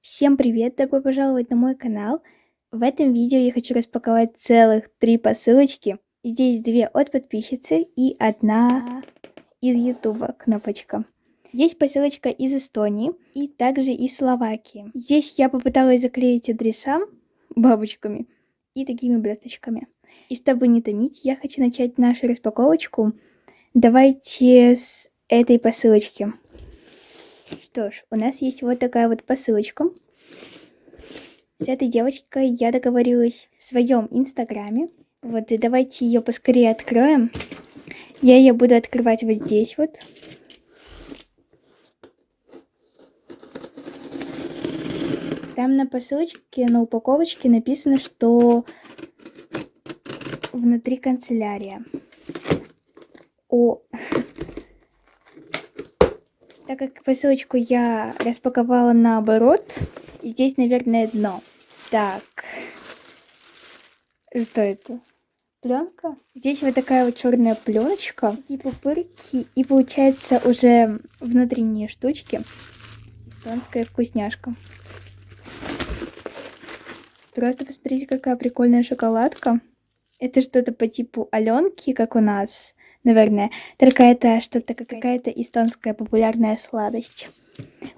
Всем привет! Добро пожаловать на мой канал. В этом видео я хочу распаковать целых 3 посылочки. Здесь 2 от подписчицы и 1 из Ютуба кнопочка. Есть посылочка из Эстонии и также из Словакии. Здесь я попыталась заклеить адреса бабочками и такими блесточками. И чтобы не томить, я хочу начать нашу распаковочку. Давайте с этой посылочки. Что ж, у нас есть вот такая вот посылочка. С этой девочкой я договорилась в своем инстаграме. Вот, и давайте ее поскорее откроем. Я ее буду открывать вот здесь вот. Там на посылочке, на упаковочке написано, что внутри канцелярия. Так как посылочку я распаковала наоборот, здесь, наверное, дно. Так, что это? Пленка. Здесь вот такая вот черная пленочка, такие пупырки, и получается уже внутренние штучки. Эстонская вкусняшка. Просто посмотрите, какая прикольная шоколадка. Это что-то по типу Аленки, как у нас, наверное. Только это что-то какая-то эстонская популярная сладость.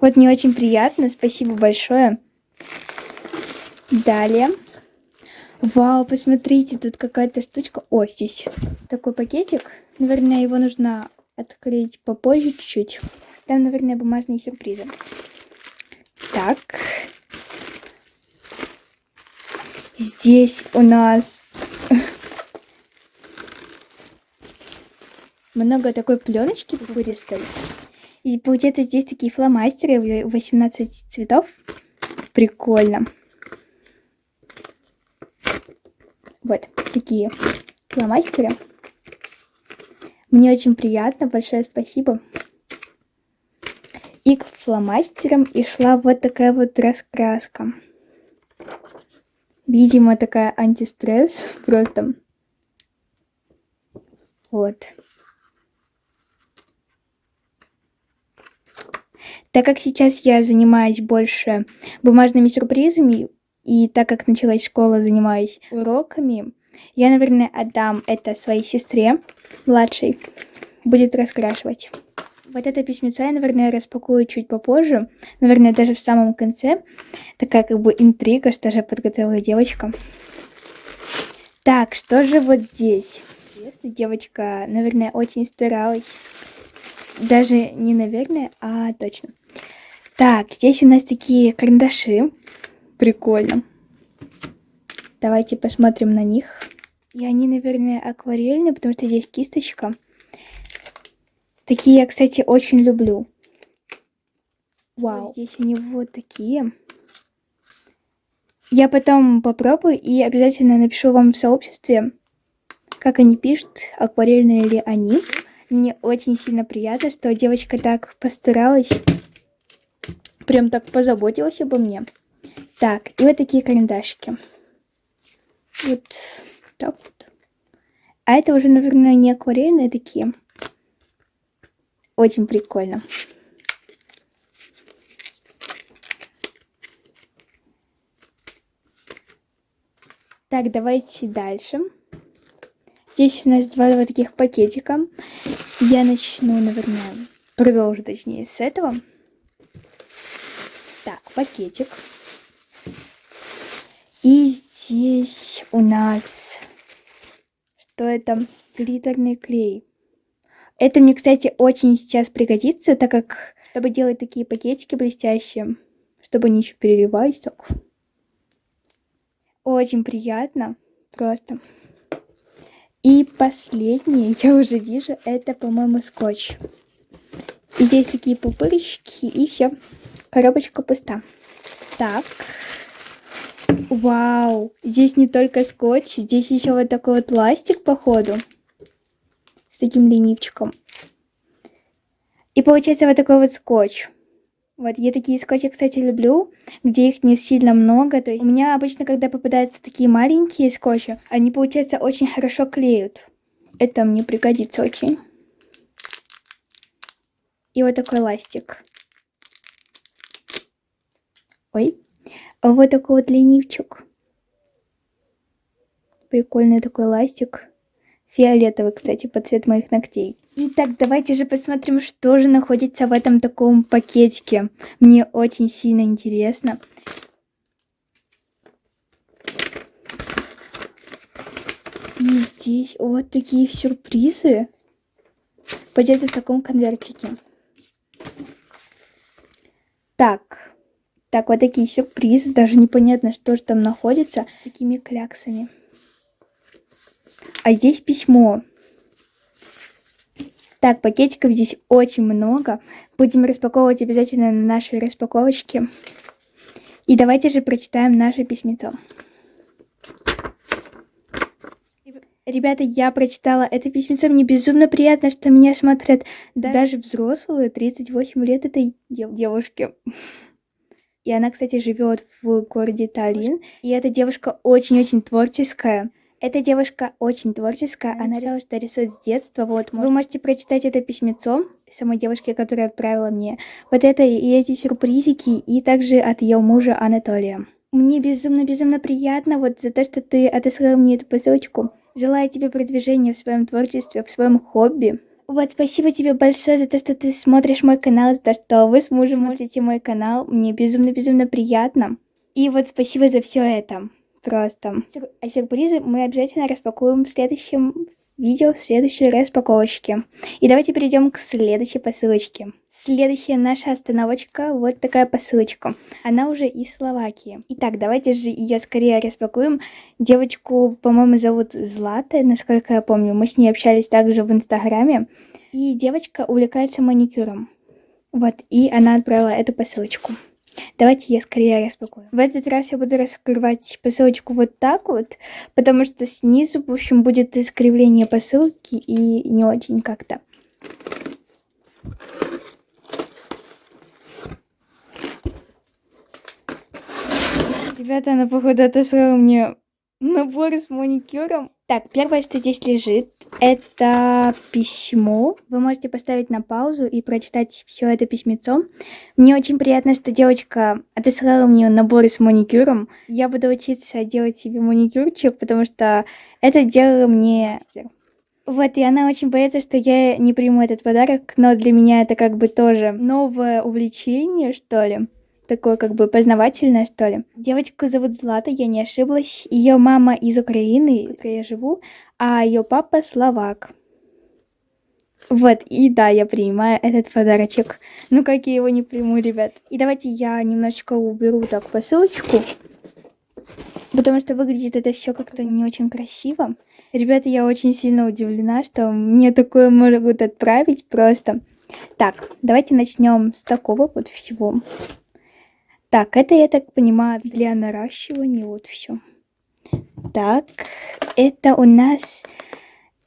Вот, мне очень приятно, спасибо большое. Далее. Вау, посмотрите, тут какая-то штучка. О, здесь такой пакетик. Наверное, его нужно открыть попозже чуть-чуть. Там, наверное, бумажные сюрпризы. Так. Здесь у нас много такой пленочки пупыристой. И получается, здесь такие фломастеры, 18 цветов. Прикольно. Вот такие фломастеры. Мне очень приятно, большое спасибо. И к фломастерам и шла вот такая вот раскраска. Видимо, такая антистресс. Просто. Вот. Так как сейчас я занимаюсь больше бумажными сюрпризами, и так как началась школа, занимаюсь уроками, я, наверное, отдам это своей сестре младшей. Будет раскрашивать. Вот это письмецо я, наверное, распакую чуть попозже. Наверное, даже в самом конце. Такая как бы интрига, что же подготовила девочка. Так, что же вот здесь? Если девочка, наверное, очень старалась. Даже не наверное, а точно. Так, здесь у нас такие карандаши. Прикольно. Давайте посмотрим на них. И они, наверное, акварельные, потому что здесь кисточка. Такие я, кстати, очень люблю. Вау, здесь они вот такие. Я потом попробую и обязательно напишу вам в сообществе, как они пишут, акварельные ли они. Мне очень сильно приятно, что девочка так постаралась. Прям так позаботилась обо мне. Так, и вот такие карандашики. Вот так вот. А это уже, наверное, не акварельные такие. Очень прикольно. Так, давайте дальше. Здесь у нас 2 вот таких пакетика. Я начну, наверное, продолжу, точнее, с этого. Так, пакетик. И здесь у нас... Что это? Глиттерный клей. Это мне, кстати, очень сейчас пригодится, так как, чтобы делать такие пакетики блестящие, чтобы они еще переливались так. Очень приятно. Просто. И последнее, я уже вижу, это, по-моему, скотч. И здесь такие пупырочки, и все. Коробочка пуста. Так. Вау. Здесь не только скотч, здесь еще вот такой вот пластик, походу. С таким ленивчиком. И получается вот такой вот скотч. Вот, я такие скотчи, кстати, люблю, где их не сильно много. То есть у меня обычно, когда попадаются такие маленькие скотчи, они, получается, очень хорошо клеют. Это мне пригодится очень. И вот такой ластик. Ой. Вот такой вот ленивчик. Прикольный такой ластик. Фиолетовый, кстати, под цвет моих ногтей. Итак, давайте же посмотрим, что же находится в этом таком пакетике. Мне очень сильно интересно. И здесь вот такие сюрпризы. Пойдет в таком конвертике. Так, вот такие сюрпризы. Даже непонятно, что же там находится. Такими кляксами. А здесь письмо. Так, пакетиков здесь очень много. Будем распаковывать обязательно на нашей распаковочке. И давайте же прочитаем наше письмецо. Ребята, я прочитала это письмецо. Мне безумно приятно, что меня смотрят даже взрослые, 38 лет этой девушке. И она, кстати, живет в городе Таллин. И эта девушка очень-очень творческая. Эта девушка очень творческая, она сказала, что рисует с детства. Вот, вы можете прочитать это письмецо самой девушки, которая отправила мне. Вот это и эти сюрпризики, и также от ее мужа Анатолия. Мне безумно приятно вот за то, что ты отослала мне эту посылочку. Желаю тебе продвижения в своем творчестве, в своем хобби. Вот, спасибо тебе большое за то, что ты смотришь мой канал, за то, что вы с мужем смотрите мой канал. Мне безумно приятно. И вот спасибо за все это. Просто. А сюрпризы мы обязательно распакуем в следующем видео, в следующей распаковочке. И давайте перейдем к следующей посылочке. Следующая наша остановочка, вот такая посылочка. Она уже из Словакии. Итак, давайте же ее скорее распакуем. Девочку, по-моему, зовут Злата, насколько я помню. Мы с ней общались также в Инстаграме. И девочка увлекается маникюром. Вот, и она отправила эту посылочку. Давайте я скорее распакую. В этот раз я буду раскрывать посылочку вот так вот, потому что снизу, в общем, будет искривление посылки и не очень как-то. Ребята, она, походу, отослала мне набор с маникюром. Так, первое, что здесь лежит, это письмо. Вы можете поставить на паузу и прочитать все это письмецо. Мне очень приятно, что девочка отослала мне набор с маникюром. Я буду учиться делать себе маникюрчик, потому что это делала мне мастер. Вот, и она очень боится, что я не приму этот подарок, но для меня это как бы тоже новое увлечение, что ли. Такое как бы познавательное, что ли. Девочку зовут Злата, я не ошиблась. Ее мама из Украины, в которой я живу, а ее папа словак. Вот, и да, я принимаю этот подарочек. Ну как я его не приму, ребят. И давайте я немножечко уберу так посылочку, потому что выглядит это все как-то не очень красиво. Ребята, я очень сильно удивлена, что мне такое могут отправить просто. Так, давайте начнем с такого вот всего. Так, это, я так понимаю, для наращивания, вот все. Так, это у нас,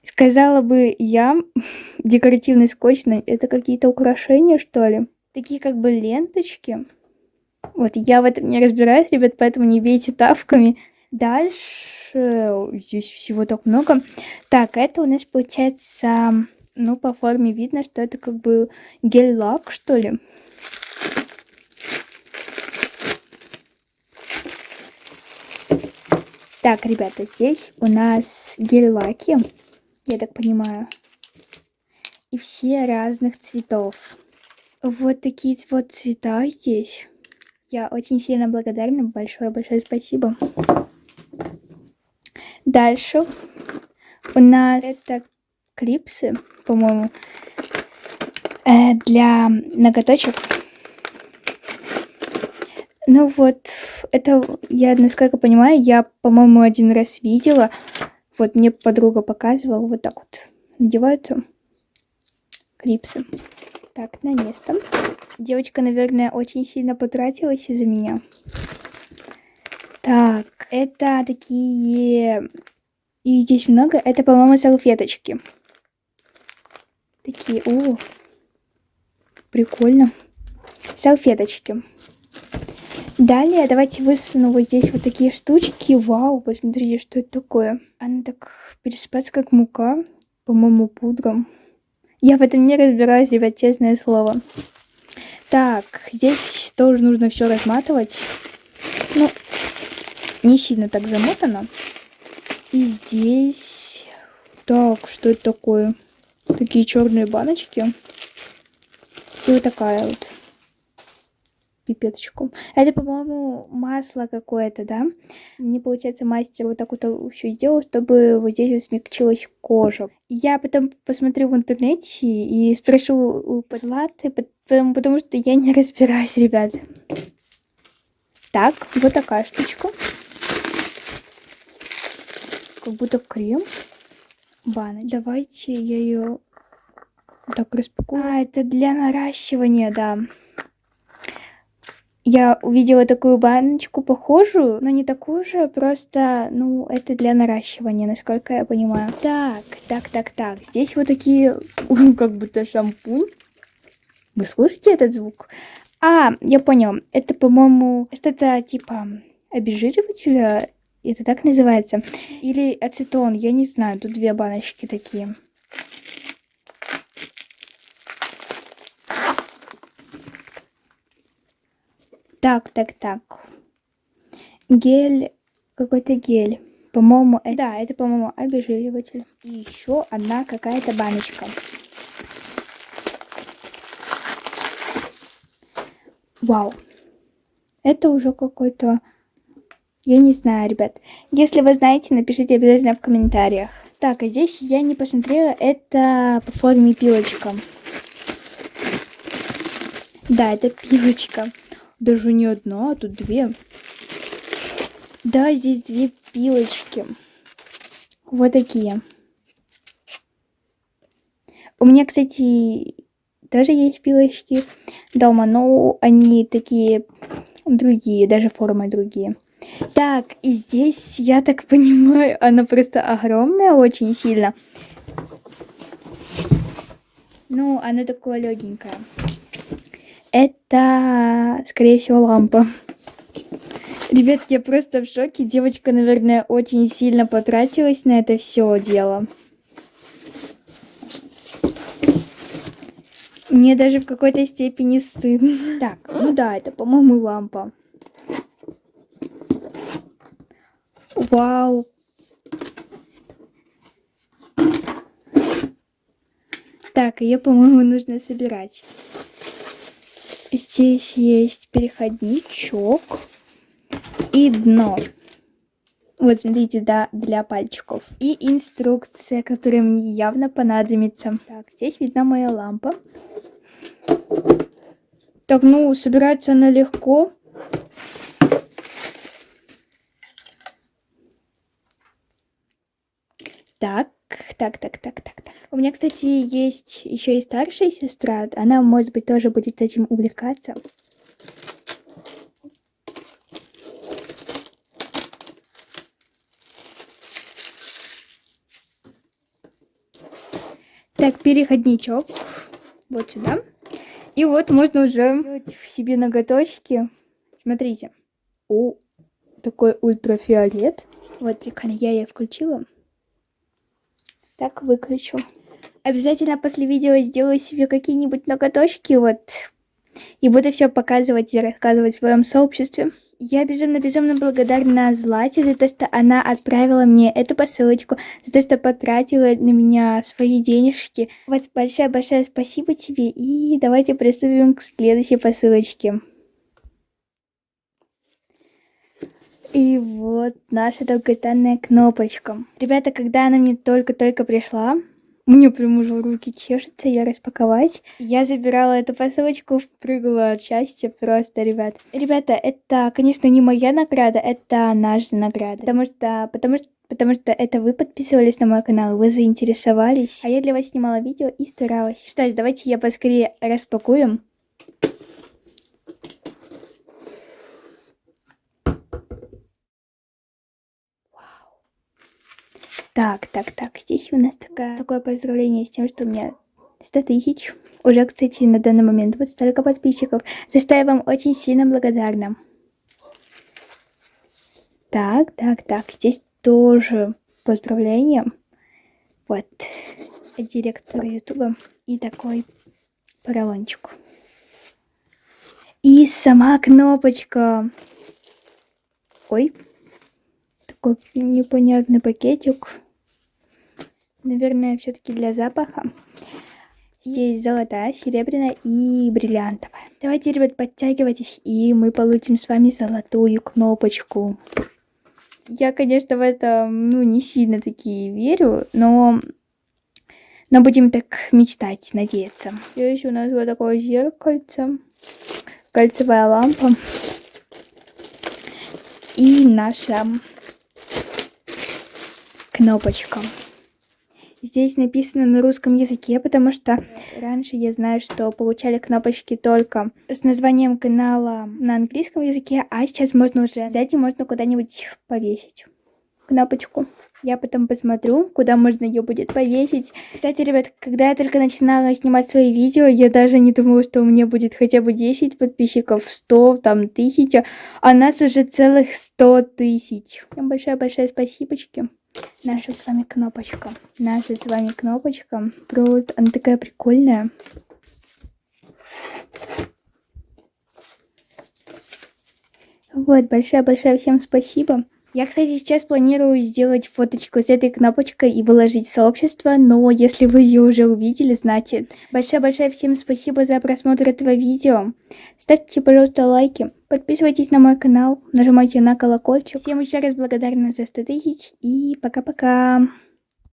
сказала бы я, декоративный скотч, это какие-то украшения, что ли? Такие как бы ленточки. Вот, я в этом не разбираюсь, ребят, поэтому не бейте тавками. Дальше, здесь всего так много. Так, это у нас получается, ну, по форме видно, что это как бы гель-лак, что ли? Так, ребята, здесь у нас гель-лаки, я так понимаю, и все разных цветов. Вот такие вот цвета здесь. Я очень сильно благодарна, большое спасибо. Дальше у нас это клипсы, по-моему, для ноготочек. Ну вот, это, я, насколько понимаю, я, по-моему, один раз видела. Вот мне подруга показывала, вот так вот надеваются клипсы. Так, на место. Девочка, наверное, очень сильно потратилась из-за меня. Так, это такие... И здесь много. Это, по-моему, салфеточки. Такие, о, прикольно. Салфеточки. Далее давайте высуну вот здесь вот такие штучки. Вау, посмотрите, что это такое. Она так пересыпается, как мука. По-моему, пудром. Я в этом не разбираюсь, ребят, честное слово. Так, здесь тоже нужно все разматывать. Ну, не сильно так замотано. И здесь... Так, что это такое? Такие черные баночки. И вот такая вот пипеточку. Это, по-моему, масло какое-то, да? Мне, получается, мастер вот так вот все сделал, чтобы вот здесь вот смягчилась кожа. Я потом посмотрю в интернете и спрошу у Златы, потому что я не разбираюсь, ребят. Так, вот такая штучка. Как будто крем. Баночка. Давайте я ее так распакую. А, это для наращивания, да. Я увидела такую баночку похожую, но не такую же, просто, ну, это для наращивания, насколько я понимаю. Так. Здесь вот такие, как будто шампунь. Вы слышите этот звук? А, я понял. Это, по-моему, что-то типа обезжиривателя. Это так называется. Или ацетон, я не знаю. Тут две баночки такие. Так. Гель, какой-то гель. По-моему, это, по-моему, обезжириватель. И еще одна какая-то баночка. Вау. Это уже какой-то... Я не знаю, ребят. Если вы знаете, напишите обязательно в комментариях. Так, а здесь я не посмотрела. Это по форме пилочка. Да, это пилочка. Даже не одна, а тут две. Да, здесь две пилочки. Вот такие. У меня, кстати, тоже есть пилочки дома, но они такие другие, даже формы другие. Так, и здесь, я так понимаю, она просто огромная очень сильно. Ну, она такое легенькое. Это, скорее всего, лампа. Ребят, я просто в шоке. Девочка, наверное, очень сильно потратилась на это все дело. Мне даже в какой-то степени стыдно. Так, ну да, это, по-моему, лампа. Вау. Так, ее, по-моему, нужно собирать. Здесь есть переходничок и дно. Вот, смотрите, да, для пальчиков. И инструкция, которая мне явно понадобится. Так, здесь видна моя лампа. Так, ну, собирается она легко. Так. У меня, кстати, есть еще и старшая сестра. Она, может быть, тоже будет этим увлекаться. Так, переходничок. Вот сюда. И вот можно уже делать себе ноготочки. Смотрите. О, такой ультрафиолет. Вот, прикольно, я ее включила. Так, выключу. Обязательно после видео сделаю себе какие-нибудь ноготочки, вот. И буду все показывать и рассказывать в своем сообществе. Я безумно благодарна Злате за то, что она отправила мне эту посылочку, за то, что потратила на меня свои денежки. Вот большое спасибо тебе. И давайте приступим к следующей посылочке. И вот наша долгожданная кнопочка. Ребята, когда она мне только-только пришла, мне прям уже руки чешутся ее распаковать. Я забирала эту посылочку, прыгала от счастья просто, ребят. Ребята, это, конечно, не моя награда, это наша награда. Потому что это вы подписывались на мой канал, вы заинтересовались. А я для вас снимала видео и старалась. Что ж, давайте я поскорее распакуем. Так, здесь у нас такое поздравление с тем, что у меня 100 тысяч. Уже, кстати, на данный момент вот столько подписчиков, за что я вам очень сильно благодарна. Так, здесь тоже поздравление. Вот, от директора ютуба и такой поролончик. И сама кнопочка. Ой, такой непонятный пакетик. Наверное, все-таки для запаха. Здесь золотая, серебряная и бриллиантовая. Давайте, ребят, подтягивайтесь, и мы получим с вами золотую кнопочку. Я, конечно, в это, не сильно таки верю, но будем так мечтать, надеяться. Здесь у нас вот такое зеркальце, кольцевая лампа и наша кнопочка. Здесь написано на русском языке, потому что раньше я знаю, что получали кнопочки только с названием канала на английском языке, а сейчас можно уже взять и можно куда-нибудь повесить кнопочку. Я потом посмотрю, куда можно ее будет повесить. Кстати, ребят, когда я только начинала снимать свои видео, я даже не думала, что у меня будет хотя бы 10 подписчиков, 100, там 1000, а нас уже целых 100 тысяч. Всем большое-большое спасибочки. Наша с вами кнопочка. Просто она такая прикольная. Вот, большое-большое всем спасибо. Я, кстати, сейчас планирую сделать фоточку с этой кнопочкой и выложить в сообщество, но если вы ее уже увидели, значит, большое-большое всем спасибо за просмотр этого видео. Ставьте, пожалуйста, лайки, подписывайтесь на мой канал, нажимайте на колокольчик. Всем еще раз благодарна за 100 тысяч и пока-пока.